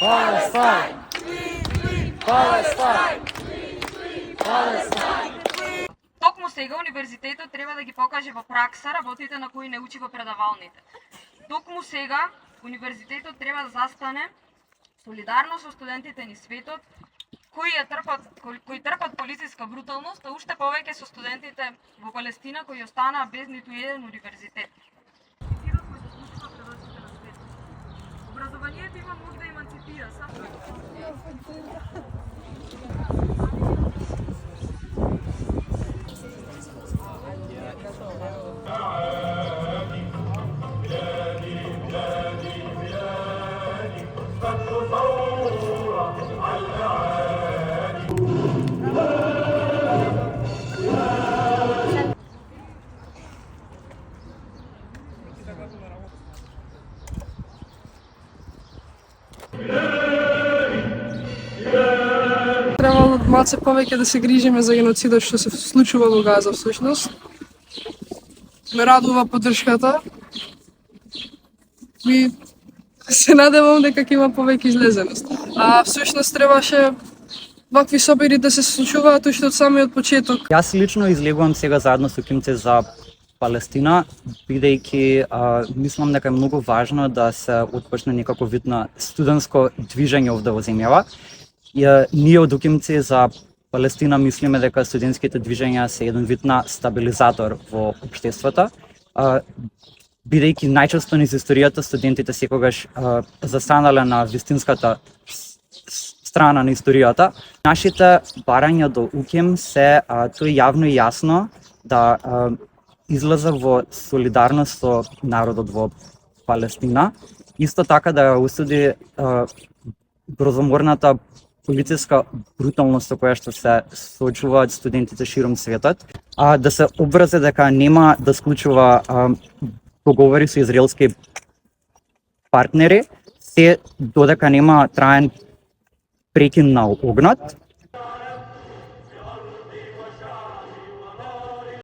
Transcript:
Palestine! Palestine! Palestine! Токму сега универзитетот треба да ги покаже во пракса работите на кои не учи во предавалните. Токму сега универзитетот треба да застане солидарно со студентите ни светот кои трпат полициска бруталност, а уште повеќе со студентите во Палестина кои останаа без ниту еден универзитет. Образованието има моќ да еманципира, само Требало малце повеќе да се грижиме за геноцидот што се случува во Газа всушност. Ме радува поддршката и се надевам дека ќе има повеќе излезеност. А всушност требаше вакви собири да се случуваат уште од самиот почеток. Јас лично излегувам сега заедно со Кимце за Палестина, бидејќи мислам дека е многу важно да се отпочне некако вид на студентско движење овде во земјава. Ние од Укимци за Палестина мислиме дека студентските движења се еден вид на стабилизатор во општеството, бидејќи најчесто низ историјата студентите секогаш застанале на вистинската страна на историјата. Нашите барања до УКИМ се тој јавно и јасно да излезе во солидарност со народот во Палестина, исто така да ја осуди грозоморната полициска бруталност со која што се соочуваат студентите широм светот, да се обврзе дека нема да склучува договори со израелски партнери, се додека нема траен прекин на огнот.